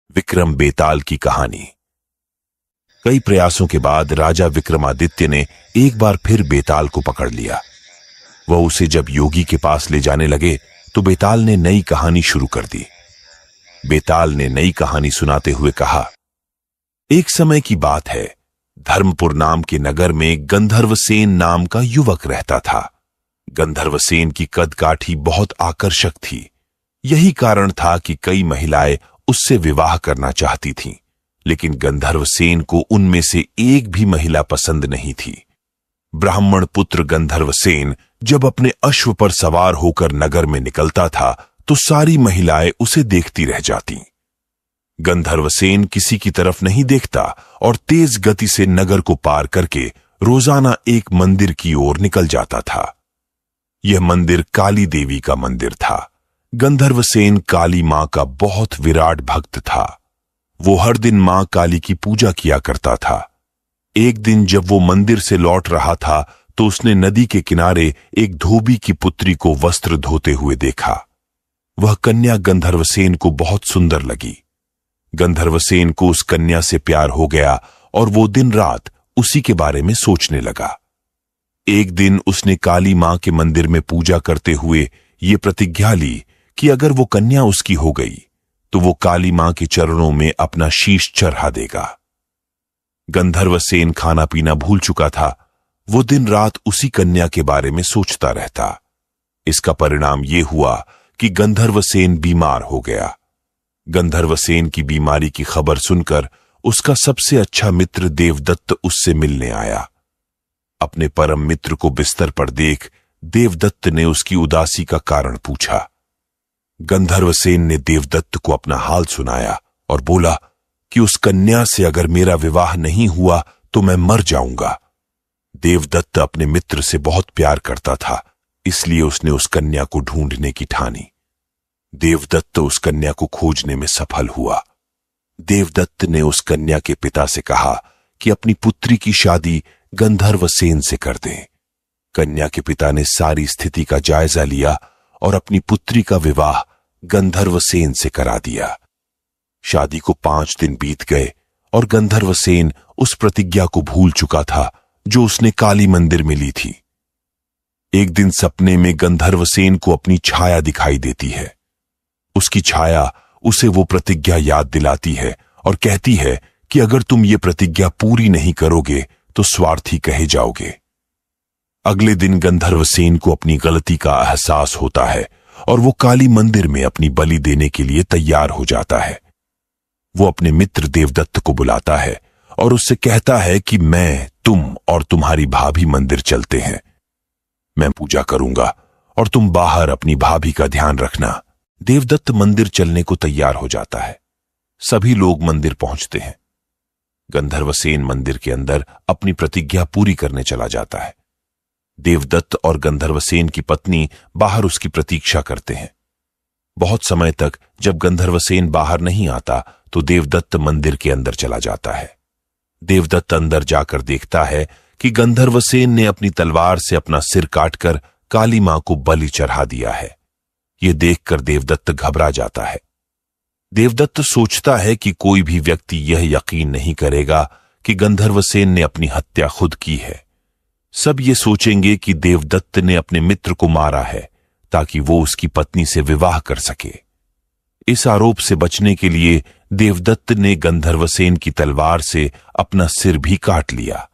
विक्रम बेताल की कहानी। कई प्रयासों के बाद राजा विक्रमादित्य ने एक बार फिर बेताल को पकड़ लिया। वह उसे जब योगी के पास ले जाने लगे तो बेताल ने नई कहानी शुरू कर दी। बेताल ने नई कहानी सुनाते हुए कहा, एक समय की बात है, धर्मपुर नाम के नगर में गंधर्वसेन नाम का युवक रहता था। गंधर्वसेन की कदकाठी बहुत आकर्षक थी। यही कारण था कि कई महिलाएं उससे विवाह करना चाहती थीं, लेकिन गंधर्वसेन को उनमें से एक भी महिला पसंद नहीं थी। ब्राह्मण पुत्र गंधर्वसेन जब अपने अश्व पर सवार होकर नगर में निकलता था तो सारी महिलाएं उसे देखती रह जातीं। गंधर्वसेन किसी की तरफ नहीं देखता और तेज गति से नगर को पार करके रोजाना एक मंदिर की ओर निकल जाता था। यह मंदिर काली देवी का मंदिर था। गंधर्वसेन काली मां का बहुत विराट भक्त था। वो हर दिन मां काली की पूजा किया करता था। एक दिन जब वो मंदिर से लौट रहा था तो उसने नदी के किनारे एक धोबी की पुत्री को वस्त्र धोते हुए देखा। वह कन्या गंधर्वसेन को बहुत सुंदर लगी। गंधर्वसेन को उस कन्या से प्यार हो गया और वो दिन रात उसी के बारे में सोचने लगा। एक दिन उसने काली मां के मंदिर में पूजा करते हुए ये प्रतिज्ञा ली कि अगर वो कन्या उसकी हो गई तो वो काली मां के चरणों में अपना शीश चढ़ा देगा। गंधर्वसेन खाना पीना भूल चुका था। वो दिन रात उसी कन्या के बारे में सोचता रहता। इसका परिणाम यह हुआ कि गंधर्वसेन बीमार हो गया। गंधर्वसेन की बीमारी की खबर सुनकर उसका सबसे अच्छा मित्र देवदत्त उससे मिलने आया। अपने परम मित्र को बिस्तर पर देख देवदत्त ने उसकी उदासी का कारण पूछा। गंधर्वसेन ने देवदत्त को अपना हाल सुनाया और बोला कि उस कन्या से अगर मेरा विवाह नहीं हुआ तो मैं मर जाऊंगा। देवदत्त अपने मित्र से बहुत प्यार करता था, इसलिए उसने उस कन्या को ढूंढने की ठानी। देवदत्त उस कन्या को खोजने में सफल हुआ। देवदत्त ने उस कन्या के पिता से कहा कि अपनी पुत्री की शादी गंधर्वसेन से कर दें। कन्या के पिता ने सारी स्थिति का जायजा लिया और अपनी पुत्री का विवाह गंधर्वसेन से करा दिया। शादी को 5 दिन बीत गए और गंधर्वसेन उस प्रतिज्ञा को भूल चुका था जो उसने काली मंदिर में ली थी। एक दिन सपने में गंधर्वसेन को अपनी छाया दिखाई देती है। उसकी छाया उसे वो प्रतिज्ञा याद दिलाती है और कहती है कि अगर तुम ये प्रतिज्ञा पूरी नहीं करोगे तो स्वार्थी कहे जाओगे। अगले दिन गंधर्वसेन को अपनी गलती का एहसास होता है और वो काली मंदिर में अपनी बलि देने के लिए तैयार हो जाता है। वो अपने मित्र देवदत्त को बुलाता है और उससे कहता है कि मैं, तुम और तुम्हारी भाभी मंदिर चलते हैं। मैं पूजा करूंगा और तुम बाहर अपनी भाभी का ध्यान रखना। देवदत्त मंदिर चलने को तैयार हो जाता है। सभी लोग मंदिर पहुंचते हैं। गंधर्वसेन मंदिर के अंदर अपनी प्रतिज्ञा पूरी करने चला जाता है। देवदत्त और गंधर्वसेन की पत्नी बाहर उसकी प्रतीक्षा करते हैं। बहुत समय तक जब गंधर्वसेन बाहर नहीं आता तो देवदत्त मंदिर के अंदर चला जाता है। देवदत्त अंदर जाकर देखता है कि गंधर्वसेन ने अपनी तलवार से अपना सिर काटकर काली मां को बलि चढ़ा दिया है। यह देखकर देवदत्त घबरा जाता है। देवदत्त सोचता है कि कोई भी व्यक्ति यह यकीन नहीं करेगा कि गंधर्वसेन ने अपनी हत्या खुद की है। सब ये सोचेंगे कि देवदत्त ने अपने मित्र को मारा है ताकि वो उसकी पत्नी से विवाह कर सके। इस आरोप से बचने के लिए देवदत्त ने गंधर्वसेन की तलवार से अपना सिर भी काट लिया।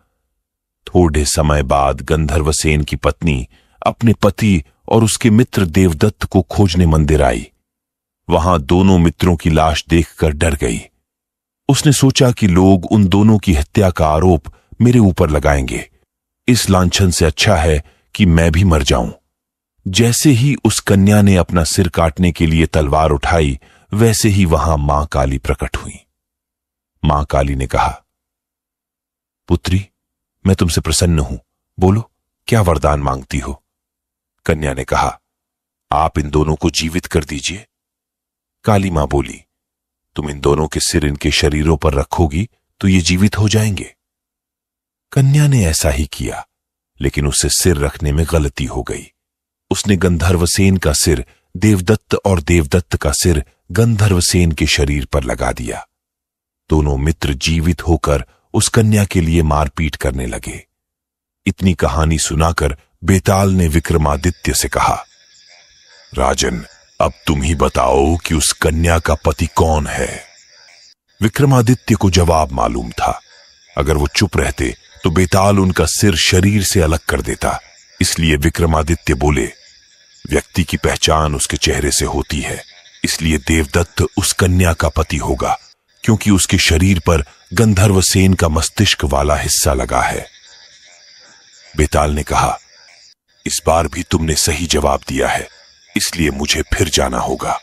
थोड़े समय बाद गंधर्वसेन की पत्नी अपने पति और उसके मित्र देवदत्त को खोजने मंदिर आई। वहां दोनों मित्रों की लाश देखकर डर गई। उसने सोचा कि लोग उन दोनों की हत्या का आरोप मेरे ऊपर लगाएंगे। इस लांछन से अच्छा है कि मैं भी मर जाऊं। जैसे ही उस कन्या ने अपना सिर काटने के लिए तलवार उठाई, वैसे ही वहां मां काली प्रकट हुई। मां काली ने कहा, पुत्री, मैं तुमसे प्रसन्न हूं। बोलो, क्या वरदान मांगती हो? कन्या ने कहा, आप इन दोनों को जीवित कर दीजिए। काली मां बोली, तुम इन दोनों के सिर इनके शरीरों पर रखोगी तो ये जीवित हो जाएंगे। कन्या ने ऐसा ही किया, लेकिन उसे सिर रखने में गलती हो गई। उसने गंधर्वसेन का सिर देवदत्त और देवदत्त का सिर गंधर्वसेन के शरीर पर लगा दिया। दोनों मित्र जीवित होकर उस कन्या के लिए मारपीट करने लगे। इतनी कहानी सुनाकर बेताल ने विक्रमादित्य से कहा, राजन, अब तुम ही बताओ कि उस कन्या का पति कौन है। विक्रमादित्य को जवाब मालूम था। अगर वो चुप रहते तो बेताल उनका सिर शरीर से अलग कर देता। इसलिए विक्रमादित्य बोले, व्यक्ति की पहचान उसके चेहरे से होती है, इसलिए देवदत्त उस कन्या का पति होगा, क्योंकि उसके शरीर पर गंधर्वसेन का मस्तिष्क वाला हिस्सा लगा है। बेताल ने कहा, इस बार भी तुमने सही जवाब दिया है, इसलिए मुझे फिर जाना होगा।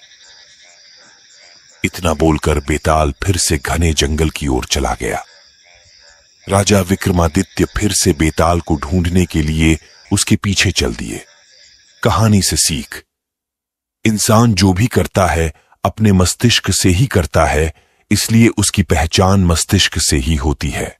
इतना बोलकर बेताल फिर से घने जंगल की ओर चला गया। राजा विक्रमादित्य फिर से बेताल को ढूंढने के लिए उसके पीछे चल दिए। कहानी से सीख, इंसान जो भी करता है अपने मस्तिष्क से ही करता है, इसलिए उसकी पहचान मस्तिष्क से ही होती है।